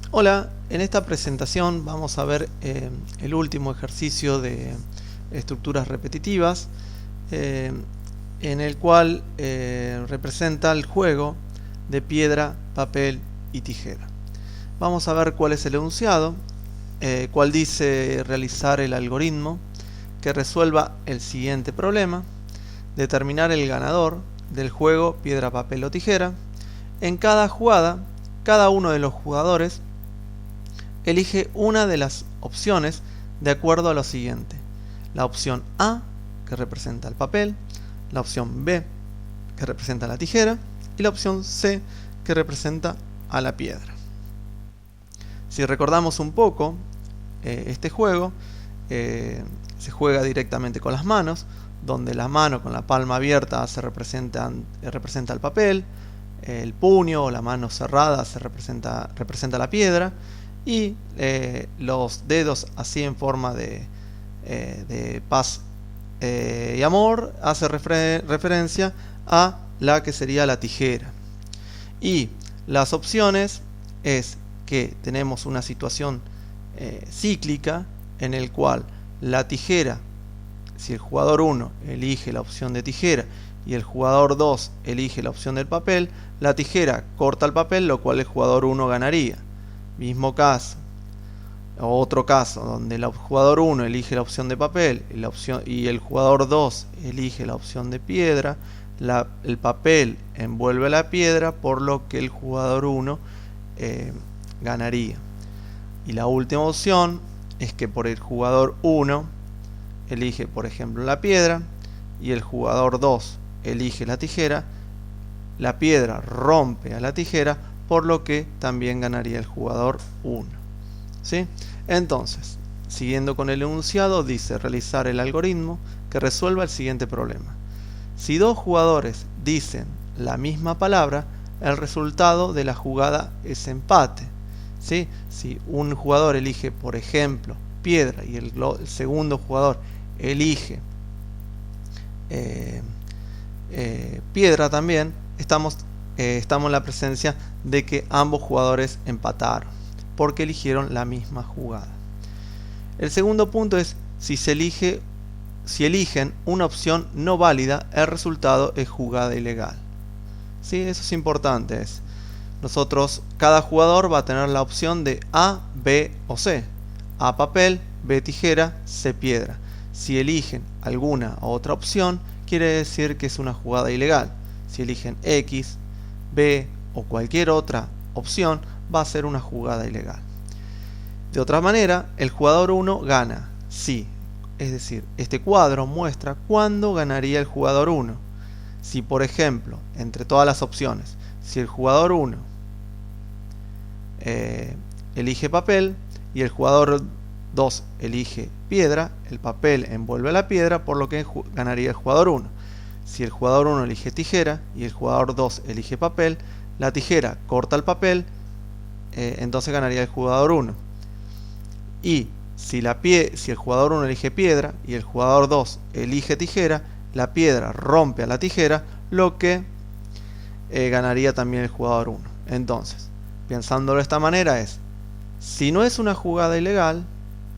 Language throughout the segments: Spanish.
Hola, en esta presentación vamos a ver el último ejercicio de estructuras repetitivas en el cual representa el juego de piedra, papel y tijera. Vamos a ver cuál es el enunciado, cuál dice realizar el algoritmo que resuelva el siguiente problema, determinar el ganador del juego piedra, papel o tijera. En cada jugada, cada uno de los jugadores elige una de las opciones de acuerdo a lo siguiente: la opción A, que representa el papel, la opción B, que representa la tijera, y la opción C, que representa a la piedra. Si recordamos un poco, este juego se juega directamente con las manos, donde la mano con la palma abierta representa el papel, el puño o la mano cerrada representa la piedra, y los dedos así en forma de paz y amor hace referencia a la que sería la tijera. Y las opciones es que tenemos una situación cíclica en el cual la tijera, si el jugador 1 elige la opción de tijera y el jugador 2 elige la opción del papel, la tijera corta el papel, lo cual el jugador 1 ganaría. Mismo caso, o otro caso, donde el jugador 1 elige la opción de papel y el jugador 2 elige la opción de piedra, el papel envuelve la piedra, por lo que el jugador 1 ganaría. Y la última opción es que por el jugador 1 elige, por ejemplo, la piedra y el jugador 2 elige la tijera, la piedra rompe a la tijera, por lo que también ganaría el jugador 1. ¿Sí? Entonces, siguiendo con el enunciado, dice realizar el algoritmo que resuelva el siguiente problema. Si dos jugadores dicen la misma palabra, el resultado de la jugada es empate. ¿Sí? Si un jugador elige, por ejemplo, piedra y el segundo jugador elige piedra también, estamos en la presencia de que ambos jugadores empataron porque eligieron la misma jugada. El segundo punto es si eligen una opción no válida, el resultado es jugada ilegal. ¿Sí? Eso es importante. Cada jugador va a tener la opción de A, B o C. A papel, B tijera, C piedra. Si eligen alguna otra opción, quiere decir que es una jugada ilegal. Si eligen X, B o cualquier otra opción, va a ser una jugada ilegal. De otra manera, el jugador 1 gana si, es decir, este cuadro muestra cuándo ganaría el jugador 1. Si, por ejemplo, entre todas las opciones, si el jugador 1 elige papel y el jugador 2 elige piedra, el papel envuelve la piedra, por lo que ganaría el jugador 1. Si el jugador 1 elige tijera y el jugador 2 elige papel, la tijera corta el papel, entonces ganaría el jugador 1. Y si el jugador 1 elige piedra y el jugador 2 elige tijera, la piedra rompe a la tijera, lo que ganaría también el jugador 1. Entonces, pensándolo de esta manera si no es una jugada ilegal,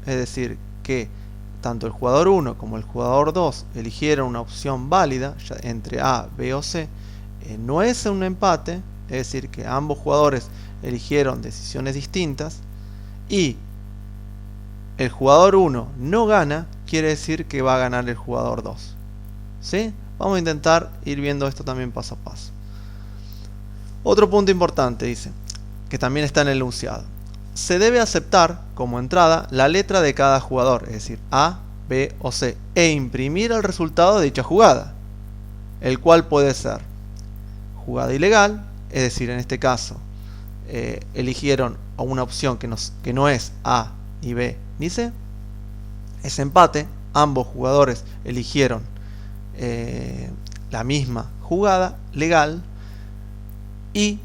es decir, que tanto el jugador 1 como el jugador 2 eligieron una opción válida entre A, B o C, no es un empate, es decir, que ambos jugadores eligieron decisiones distintas, y el jugador 1 no gana, quiere decir que va a ganar el jugador 2. ¿Sí? Vamos a intentar ir viendo esto también paso a paso. Otro punto importante, dice, que también está en el enunciado: se debe aceptar como entrada la letra de cada jugador, es decir, A, B o C, e imprimir el resultado de dicha jugada, el cual puede ser jugada ilegal, es decir, en este caso eligieron una opción que no es A, ni B, ni C. Es empate, ambos jugadores eligieron la misma jugada legal, y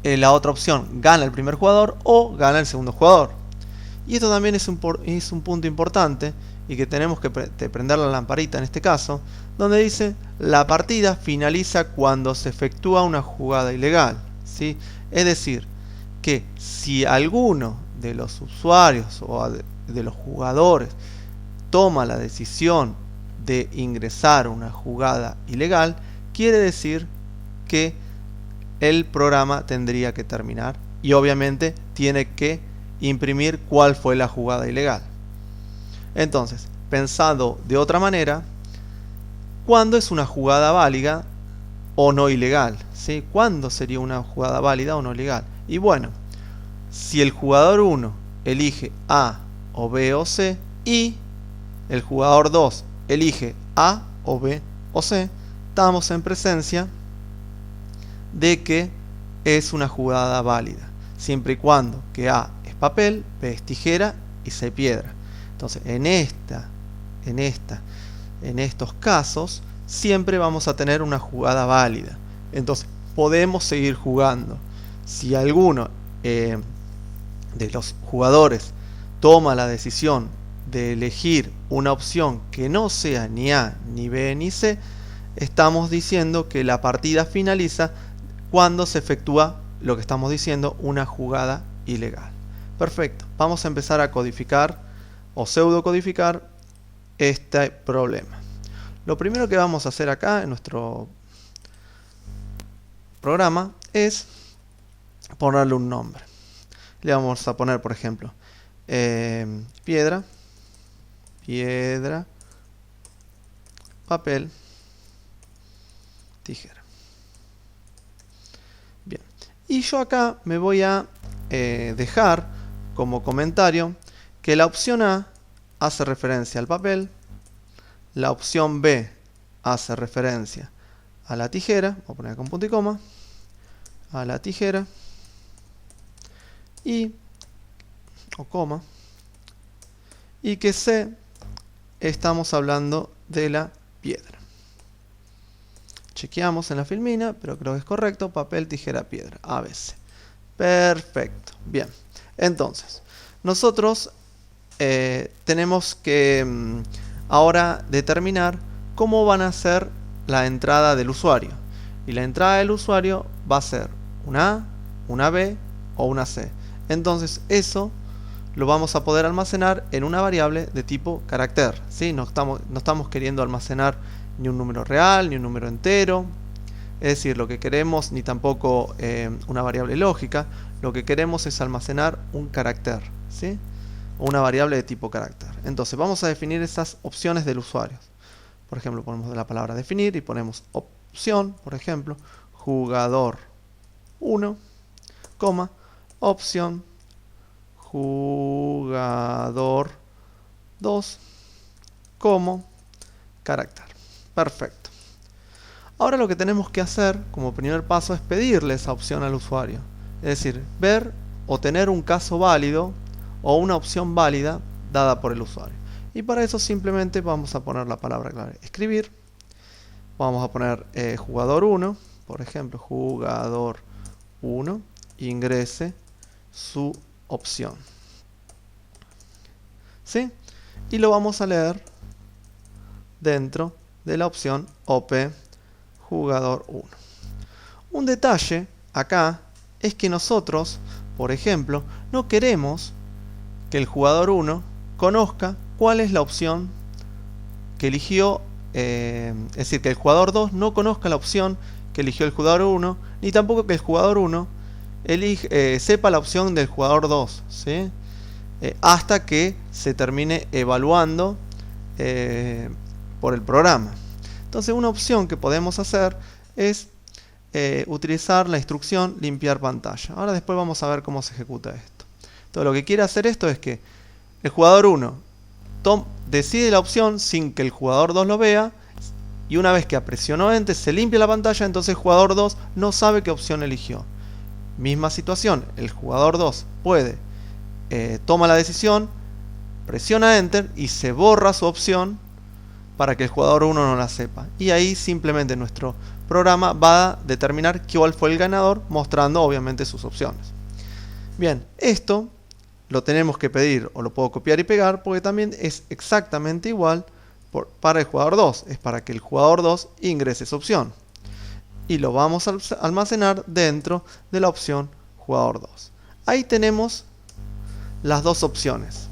la otra opción gana el primer jugador o gana el segundo jugador. Y esto también es un punto importante y que tenemos que prender la lamparita en este caso, donde dice la partida finaliza cuando se efectúa una jugada ilegal. ¿Sí? Es decir, que si alguno de los usuarios o de los jugadores toma la decisión de ingresar una jugada ilegal, quiere decir que el programa tendría que terminar y obviamente tiene que imprimir cuál fue la jugada ilegal. Entonces, pensado de otra manera, ¿cuándo es una jugada válida o no ilegal? ¿Sí? ¿Cuándo sería una jugada válida o no ilegal? Y bueno, si el jugador 1 elige A o B o C y el jugador 2 elige A o B o C, estamos en presencia de que es una jugada válida, siempre y cuando que A es papel, B es tijera y C piedra. Entonces, en estos casos, siempre vamos a tener una jugada válida. Entonces, podemos seguir jugando. Si alguno de los jugadores toma la decisión de elegir una opción que no sea ni A, ni B, ni C, estamos diciendo que la partida finaliza cuando se efectúa lo que estamos diciendo, una jugada ilegal. Perfecto, vamos a empezar a codificar o pseudocodificar este problema. Lo primero que vamos a hacer acá en nuestro programa es ponerle un nombre. Le vamos a poner, por ejemplo, piedra, papel, tijera. Bien, y yo acá me voy a dejar como comentario que la opción A hace referencia al papel, la opción B hace referencia a la tijera, voy a poner con punto y coma, a la tijera, o coma, y que C estamos hablando de la piedra. Chequeamos en la filmina, pero creo que es correcto, papel, tijera, piedra, ABC. Perfecto, bien. Entonces, nosotros tenemos que ahora determinar cómo van a ser la entrada del usuario. Y la entrada del usuario va a ser una A, una B o una C. Entonces eso lo vamos a poder almacenar en una variable de tipo carácter, ¿sí? No estamos queriendo almacenar ni un número real, ni un número entero. Es decir, lo que queremos, ni tampoco una variable lógica. Lo que queremos es almacenar un carácter, ¿sí? O una variable de tipo carácter. Entonces vamos a definir esas opciones del usuario. Por ejemplo, ponemos la palabra definir y ponemos opción, por ejemplo, jugador 1, opción jugador 2 como carácter. Perfecto. Ahora lo que tenemos que hacer como primer paso es pedirle esa opción al usuario. Es decir, ver o tener un caso válido o una opción válida dada por el usuario. Y para eso simplemente vamos a poner la palabra clave escribir. Vamos a poner jugador 1, por ejemplo, jugador 1, ingrese su opción. ¿Sí? Y lo vamos a leer dentro de la opción OP jugador 1. Un detalle acá es que nosotros, por ejemplo, no queremos que el jugador 1 conozca cuál es la opción que eligió, es decir, que el jugador 2 no conozca la opción que eligió el jugador 1, ni tampoco que el jugador 1 sepa la opción del jugador 2, ¿sí? Hasta que se termine evaluando por el programa. Entonces una opción que podemos hacer es utilizar la instrucción limpiar pantalla. Ahora después vamos a ver cómo se ejecuta esto. Entonces lo que quiere hacer esto es que el jugador 1 decide la opción sin que el jugador 2 lo vea, y una vez que presionó Enter se limpia la pantalla, entonces el jugador 2 no sabe qué opción eligió. Misma situación, el jugador 2 toma la decisión, presiona Enter y se borra su opción para que el jugador 1 no la sepa. Y ahí simplemente nuestro programa va a determinar cuál fue el ganador, mostrando obviamente sus opciones. Bien, esto lo tenemos que pedir, o lo puedo copiar y pegar, porque también es exactamente igual para el jugador 2. Es para que el jugador 2 ingrese esa opción. Y lo vamos a almacenar dentro de la opción jugador 2. Ahí tenemos las dos opciones,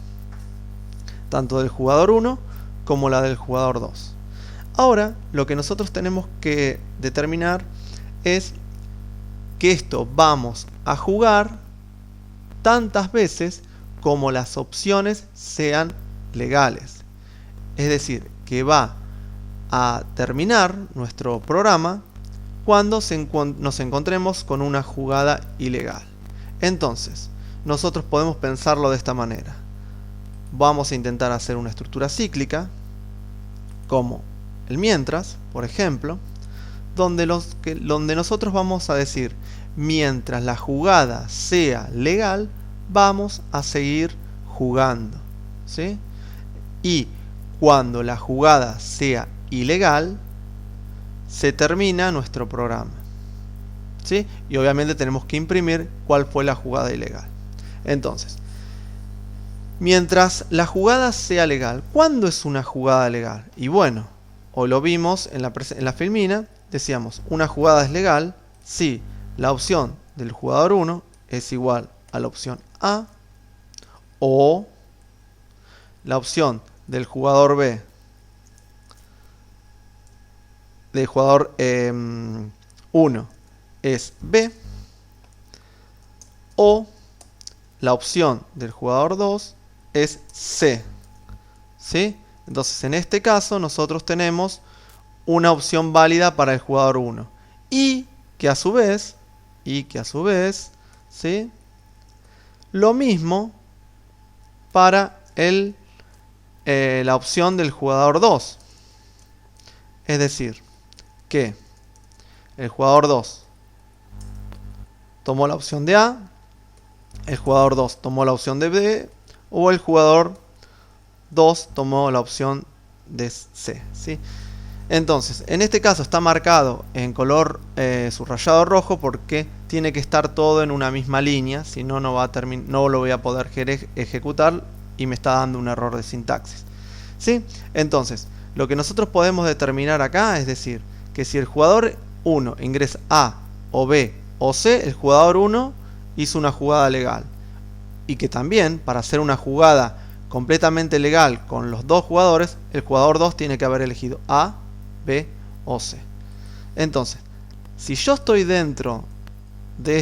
tanto del jugador 1 como la del jugador 2. Ahora lo que nosotros tenemos que determinar es que esto vamos a jugar tantas veces como las opciones sean legales. Es decir, que va a terminar nuestro programa cuando nos encontremos con una jugada ilegal. Entonces, nosotros podemos pensarlo de esta manera. Vamos a intentar hacer una estructura cíclica, como el mientras, por ejemplo, donde nosotros vamos a decir, mientras la jugada sea legal, vamos a seguir jugando, ¿sí? Y cuando la jugada sea ilegal, se termina nuestro programa, ¿sí? Y obviamente tenemos que imprimir cuál fue la jugada ilegal. Entonces, mientras la jugada sea legal, ¿cuándo es una jugada legal? Y bueno, hoy lo vimos en la filmina, decíamos, una jugada es legal si la opción del jugador 1 es igual a la opción A, o la opción del jugador B, del jugador 1 es B, o la opción del jugador 2 es C, ¿sí? Entonces en este caso nosotros tenemos una opción válida para el jugador 1 y que a su vez, ¿sí? Lo mismo para la opción del jugador 2. Es decir, que el jugador 2 tomó la opción de A, el jugador 2 tomó la opción de B, o el jugador 2 tomó la opción de C, ¿sí? Entonces, en este caso está marcado en color subrayado rojo porque tiene que estar todo en una misma línea, si no, no lo voy a poder ejecutar y me está dando un error de sintaxis, ¿sí? Entonces, lo que nosotros podemos determinar acá es decir, que si el jugador 1 ingresa A o B o C, el jugador 1 hizo una jugada legal. Y que también, para hacer una jugada completamente legal con los dos jugadores, el jugador 2 tiene que haber elegido A, B o C. Entonces, si yo estoy dentro de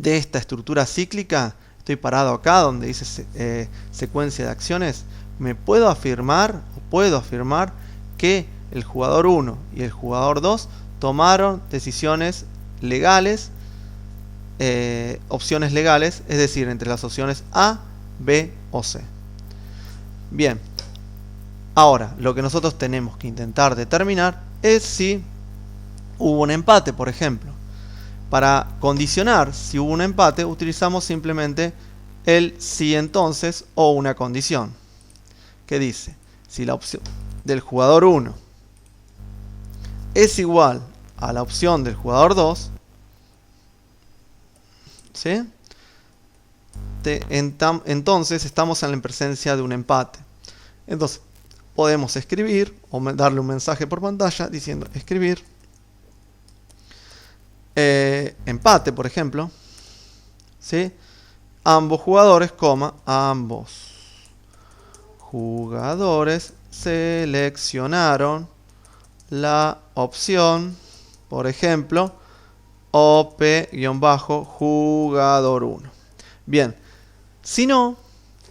esta estructura cíclica, estoy parado acá donde dice secuencia de acciones, puedo afirmar que el jugador 1 y el jugador 2 tomaron decisiones legales, opciones legales, es decir, entre las opciones A, B o C. Bien, ahora lo que nosotros tenemos que intentar determinar es si hubo un empate, por ejemplo. Para condicionar si hubo un empate utilizamos simplemente el si entonces o una condición que dice, si la opción del jugador 1 es igual a la opción del jugador 2, ¿sí? Entonces estamos en la presencia de un empate. Entonces podemos escribir o darle un mensaje por pantalla diciendo escribir empate, por ejemplo, ¿sí? Ambos jugadores, ambos jugadores seleccionaron la opción, por ejemplo, OP-jugador 1. Bien, si no,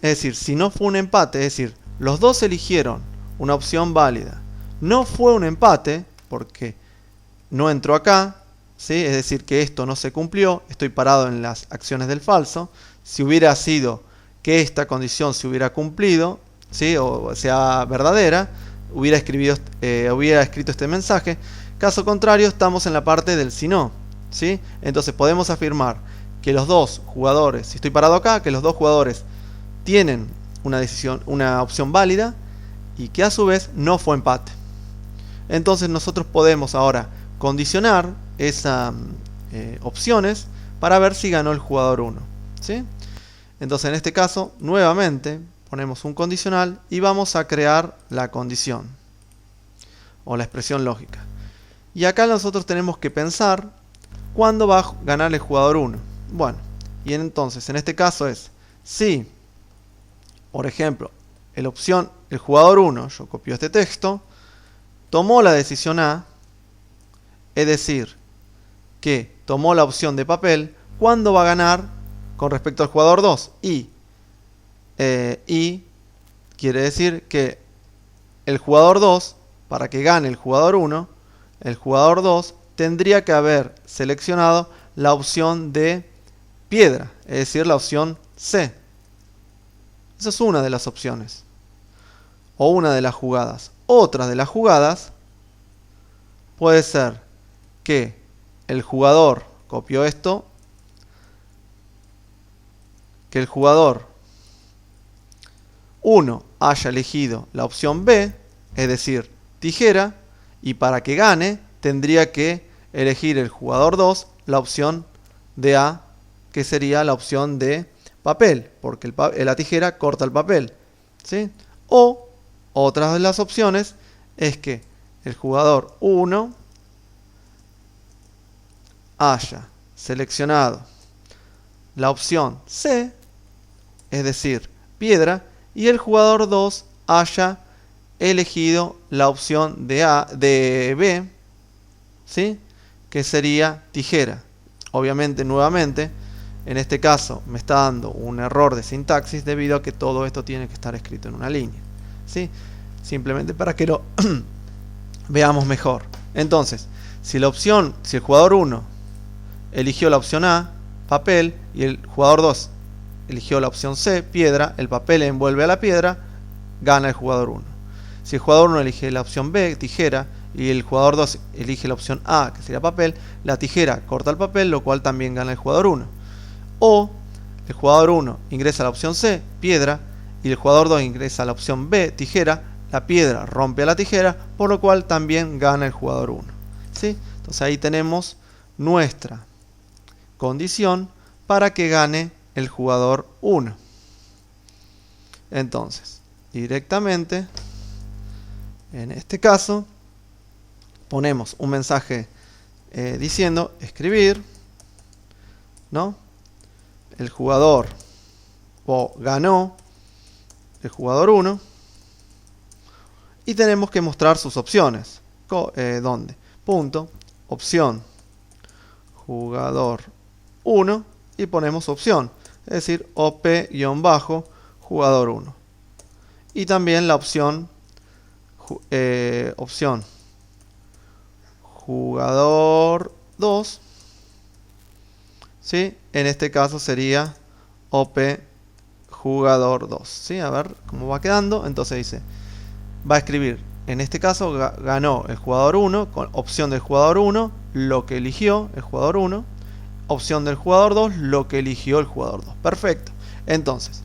es decir, si no fue un empate, es decir, los dos eligieron una opción válida, no fue un empate porque no entró acá, ¿sí? Es decir, que esto no se cumplió, estoy parado en las acciones del falso. Si hubiera sido que esta condición se hubiera cumplido, ¿sí? O sea verdadera, hubiera escrito este mensaje. Caso contrario, estamos en la parte del si no, ¿sí? Entonces podemos afirmar que los dos jugadores, si estoy parado acá, que los dos jugadores tienen una opción válida y que a su vez no fue empate. Entonces nosotros podemos ahora condicionar esas opciones para ver si ganó el jugador 1, ¿sí? Entonces en este caso nuevamente ponemos un condicional y vamos a crear la condición o la expresión lógica. Y acá nosotros tenemos que pensar cuándo va a ganar el jugador 1. Bueno, Y entonces, en este caso es, si, por ejemplo, el jugador 1, yo copio este texto, tomó la decisión A, es decir, que tomó la opción de papel, ¿cuándo va a ganar con respecto al jugador 2? Y quiere decir que el jugador 2, para que gane el jugador 1, el jugador 2 tendría que haber seleccionado la opción de piedra, es decir, la opción C. Esa es una de las opciones, o una de las jugadas. Otra de las jugadas puede ser que el jugador copió esto, que el jugador 1 haya elegido la opción B, es decir, tijera, y para que gane tendría que elegir el jugador 2 la opción de A, que sería la opción de papel, porque la tijera corta el papel, ¿sí? O otra de las opciones es que el jugador 1 haya seleccionado la opción C, es decir, piedra, y el jugador 2 haya elegido la opción de B, ¿sí? Que sería tijera. Obviamente, nuevamente, en este caso me está dando un error de sintaxis debido a que todo esto tiene que estar escrito en una línea, ¿sí? Simplemente para que lo veamos mejor. Entonces, si el jugador 1 eligió la opción A, papel, y el jugador 2 eligió la opción C, piedra, el papel envuelve a la piedra, gana el jugador 1. Si el jugador 1 elige la opción B, tijera, y el jugador 2 elige la opción A, que sería papel, la tijera corta el papel, lo cual también gana el jugador 1. O el jugador 1 ingresa a la opción C, piedra, y el jugador 2 ingresa a la opción B, tijera, la piedra rompe a la tijera, por lo cual también gana el jugador 1. ¿Sí? Entonces ahí tenemos nuestra condición para que gane el jugador 1. Entonces, directamente, en este caso, ponemos un mensaje diciendo escribir, ¿no? El jugador ganó el jugador 1 y tenemos que mostrar sus opciones. ¿Dónde? Punto, opción, jugador 1 y ponemos opción, es decir, op-jugador 1. Y también la opción jugador 2, ¿sí? En este caso sería op jugador 2, ¿sí? A ver cómo va quedando. Entonces dice, va a escribir, en este caso ganó el jugador 1 con opción del jugador 1, lo que eligió el jugador 1, opción del jugador 2, lo que eligió el jugador 2. Perfecto. Entonces,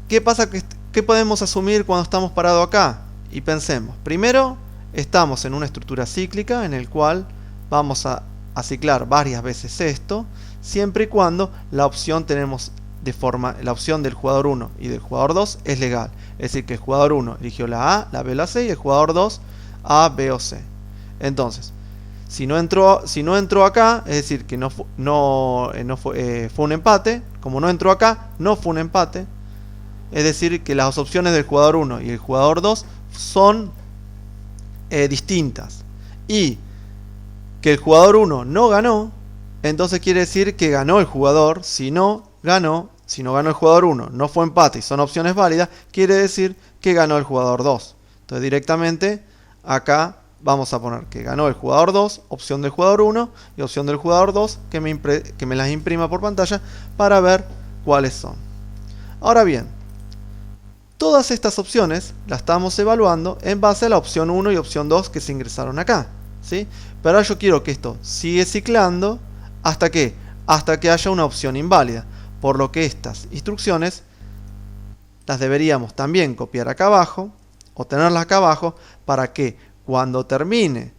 ¿qué pasa? ¿Qué podemos asumir cuando estamos parados acá? Y pensemos, primero, estamos en una estructura cíclica en el cual vamos a ciclar varias veces esto, siempre y cuando la opción la opción del jugador 1 y del jugador 2 es legal. Es decir, que el jugador 1 eligió la A, la B o la C, y el jugador 2 A, B o C. Entonces, si no entró acá, es decir, que fue un empate. Como no entró acá, no fue un empate. Es decir, que las opciones del jugador 1 y el jugador 2 son distintas. Y que el jugador 1 no ganó, entonces quiere decir que ganó el jugador. Si no ganó el jugador 1, no fue empate y son opciones válidas, quiere decir que ganó el jugador 2. Entonces directamente acá vamos a poner que ganó el jugador 2, opción del jugador 1 y opción del jugador 2, que me las imprima por pantalla para ver cuáles son. Ahora bien, todas estas opciones las estamos evaluando en base a la opción 1 y opción 2 que se ingresaron acá, ¿sí? Pero ahora yo quiero que esto siga ciclando hasta que haya una opción inválida, por lo que estas instrucciones las deberíamos también copiar acá abajo o tenerlas acá abajo para que cuando termine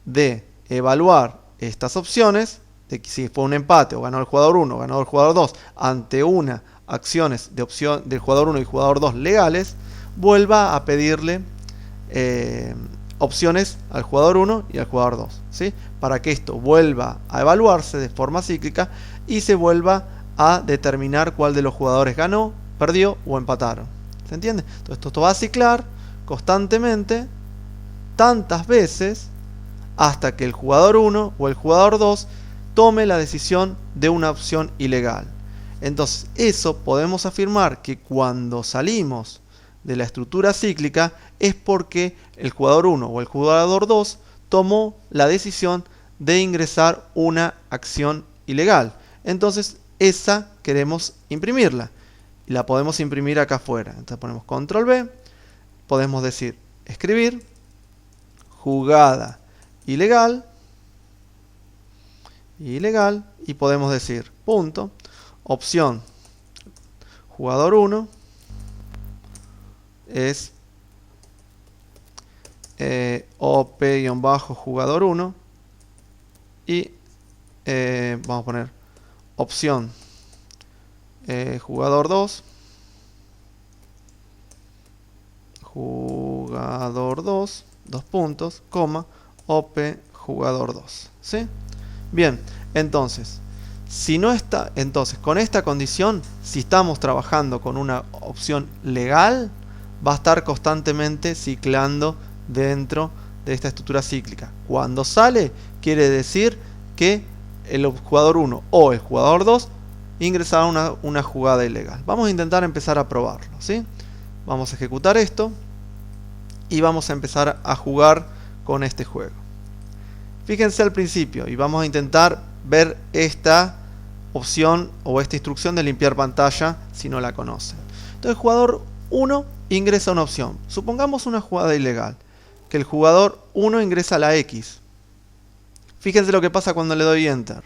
de evaluar estas opciones, de que si fue un empate o ganó el jugador 1 o ganó el jugador 2 ante una acciones de opción del jugador 1 y jugador 2 legales, vuelva a pedirle opciones al jugador 1 y al jugador 2, ¿sí? para que esto vuelva a evaluarse de forma cíclica y se vuelva a determinar cuál de los jugadores ganó, perdió o empataron. ¿Se entiende? Entonces esto va a ciclar constantemente tantas veces hasta que el jugador 1 o el jugador 2 tome la decisión de una opción ilegal. Entonces eso podemos afirmar que cuando salimos de la estructura cíclica es porque el jugador 1 o el jugador 2 tomó la decisión de ingresar una acción ilegal. Entonces esa queremos imprimirla y la podemos imprimir acá afuera. Entonces ponemos control B, podemos decir escribir jugada ilegal y podemos decir punto opción jugador 1 es op-jugador 1 y vamos a poner opción jugador 2 dos puntos, coma, op jugador 2, ¿sí? Bien, entonces con esta condición, si estamos trabajando con una opción legal, va a estar constantemente ciclando dentro de esta estructura cíclica. Cuando sale, quiere decir que el jugador 1 o el jugador 2 ingresaron una jugada ilegal. Vamos a intentar empezar a probarlo, ¿sí? Vamos a ejecutar esto y vamos a empezar a jugar con este juego. Fíjense al principio y vamos a intentar ver esta opción o esta instrucción de limpiar pantalla si no la conocen. Entonces el jugador 1 ingresa una opción. Supongamos una jugada ilegal, que el jugador 1 ingresa la X. Fíjense lo que pasa cuando le doy Enter.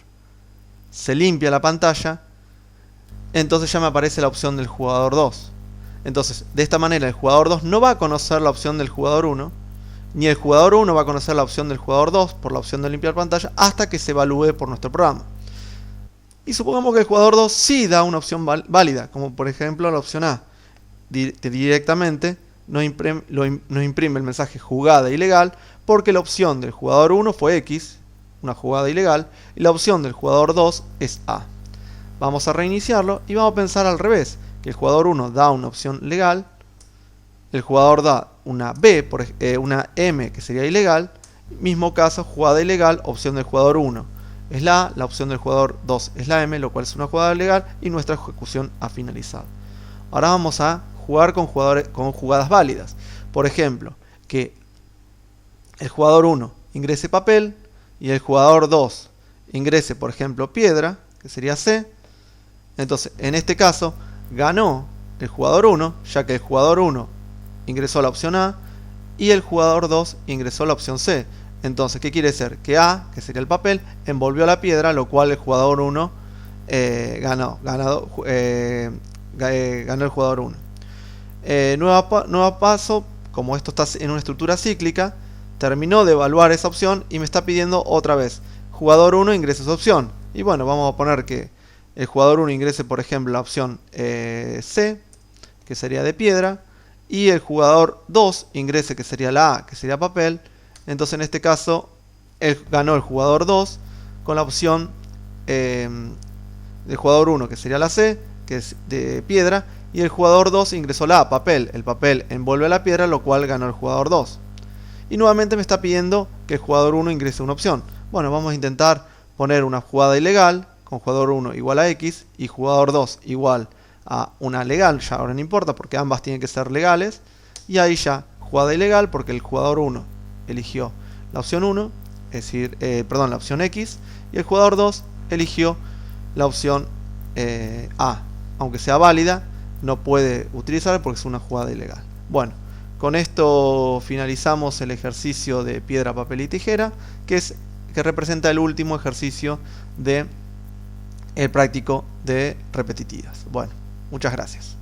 Se limpia la pantalla, entonces ya me aparece la opción del jugador 2. Entonces, de esta manera el jugador 2 no va a conocer la opción del jugador 1, ni el jugador 1 va a conocer la opción del jugador 2 por la opción de limpiar pantalla hasta que se evalúe por nuestro programa. Y supongamos que el jugador 2 sí da una opción válida, como por ejemplo la opción A, que directamente nos imprime el mensaje jugada ilegal, porque la opción del jugador 1 fue X, una jugada ilegal, y la opción del jugador 2 es A. Vamos a reiniciarlo y vamos a pensar al revés, que el jugador 1 da una opción legal, el jugador da una B, una M que sería ilegal, mismo caso, jugada ilegal, opción del jugador 1 es la A, la opción del jugador 2 es la M, lo cual es una jugada legal y nuestra ejecución ha finalizado. Ahora vamos a jugar con jugadas válidas. Por ejemplo, que el jugador 1 ingrese papel y el jugador 2 ingrese, por ejemplo, piedra, que sería C. Entonces, en este caso, ganó el jugador 1, ya que el jugador 1 ingresó la opción A y el jugador 2 ingresó la opción C. Entonces, ¿qué quiere decir? Que A, que sería el papel, envolvió la piedra, lo cual el jugador 1 ganó el jugador 1. Nuevo paso, como esto está en una estructura cíclica, terminó de evaluar esa opción y me está pidiendo otra vez, jugador 1 ingrese esa opción. Y bueno, vamos a poner que el jugador 1 ingrese, por ejemplo, la opción C, que sería de piedra, y el jugador 2 ingrese, que sería la A, que sería papel. Entonces, en este caso, ganó el jugador 2 con la opción del jugador 1, que sería la C, que es de piedra, y el jugador 2 ingresó la A, papel. El papel envuelve la piedra, lo cual ganó el jugador 2. Y nuevamente me está pidiendo que el jugador 1 ingrese una opción. Bueno, vamos a intentar poner una jugada ilegal con jugador 1 igual a X y jugador 2 igual a una legal, ya ahora no importa porque ambas tienen que ser legales, y ahí ya jugada ilegal porque el jugador 1 eligió la opción 1, es decir, la opción X, y el jugador 2 eligió la opción A, aunque sea válida, no puede utilizar porque es una jugada ilegal. Bueno, con esto finalizamos el ejercicio de piedra, papel y tijera, que representa el último ejercicio de el práctico de repetitivas. Bueno, muchas gracias.